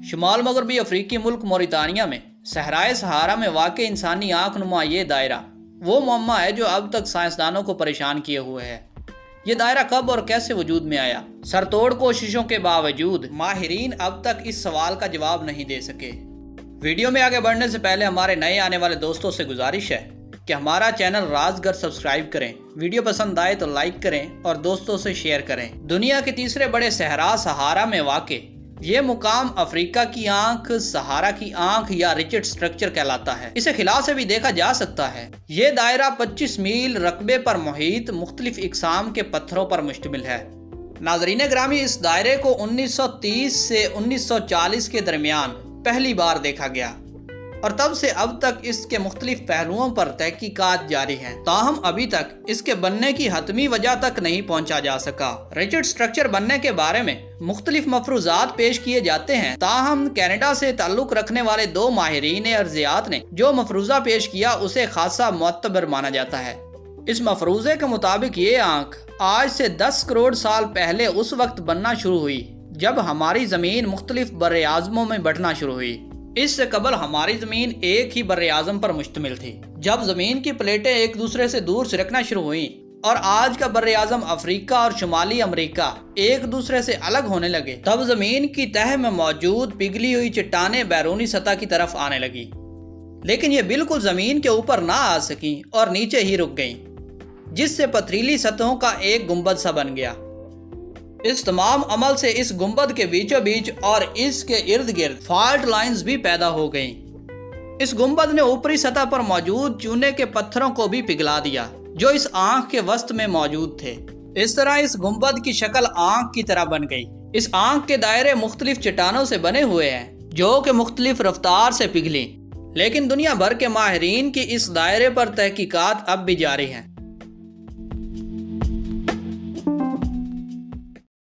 شمال مغربی افریقی ملک موریتانیہ میں صحرائے سہارا میں واقع انسانی آنکھ نما یہ دائرہ وہ معمہ ہے جو اب تک سائنسدانوں کو پریشان کیے ہوئے ہے۔ یہ دائرہ کب اور کیسے وجود میں آیا؟ سرتوڑ کوششوں کے باوجود ماہرین اب تک اس سوال کا جواب نہیں دے سکے۔ ویڈیو میں آگے بڑھنے سے پہلے ہمارے نئے آنے والے دوستوں سے گزارش ہے کہ ہمارا چینل رازگر سبسکرائب کریں، ویڈیو پسند آئے تو لائک کریں اور دوستوں سے شیئر کریں۔ دنیا کے تیسرے بڑے صحرا سہارا میں واقع یہ مقام افریقہ کی آنکھ، سہارا کی آنکھ یا ریچڈ سٹرکچر کہلاتا ہے۔ اسے خلا سے بھی دیکھا جا سکتا ہے۔ یہ دائرہ 25 میل رقبے پر محیط مختلف اقسام کے پتھروں پر مشتمل ہے۔ ناظرین گرامی، اس دائرے کو 1930 سے 1940 کے درمیان پہلی بار دیکھا گیا اور تب سے اب تک اس کے مختلف پہلوؤں پر تحقیقات جاری ہیں، تاہم ابھی تک اس کے بننے کی حتمی وجہ تک نہیں پہنچا جا سکا۔ ریچڈ سٹرکچر بننے کے بارے میں مختلف مفروضات پیش کیے جاتے ہیں، تاہم کینیڈا سے تعلق رکھنے والے 2 ماہرین ارضیات نے جو مفروضہ پیش کیا اسے خاصا معتبر مانا جاتا ہے۔ اس مفروضے کے مطابق یہ آنکھ آج سے 10 کروڑ سال پہلے اس وقت بننا شروع ہوئی جب ہماری زمین مختلف براعظموں میں بٹنا شروع ہوئی۔ اس سے قبل ہماری زمین ایک ہی براعظم پر مشتمل تھی۔ جب زمین کی پلیٹیں ایک دوسرے سے دور سرکنا شروع ہوئیں اور آج کا براعظم افریقہ اور شمالی امریکہ ایک دوسرے سے الگ ہونے لگے، تب زمین کی تہہ میں موجود پگھلی ہوئی چٹانیں بیرونی سطح کی طرف آنے لگیں، لیکن یہ بالکل زمین کے اوپر نہ آ سکیں اور نیچے ہی رک گئیں، جس سے پتھریلی سطحوں کا ایک گنبد سا بن گیا۔ اس تمام عمل سے اس گنبد کے بیچوں بیچ اور اس کے ارد گرد فالٹ لائنز بھی پیدا ہو گئیں۔ اس گنبد نے اوپری سطح پر موجود چونے کے پتھروں کو بھی پگھلا دیا جو اس آنکھ کے وسط میں موجود تھے۔ اس طرح اس گنبد کی شکل آنکھ کی طرح بن گئی۔ اس آنکھ کے دائرے مختلف چٹانوں سے بنے ہوئے ہیں جو کہ مختلف رفتار سے پگھلیں، لیکن دنیا بھر کے ماہرین کی اس دائرے پر تحقیقات اب بھی جاری ہیں۔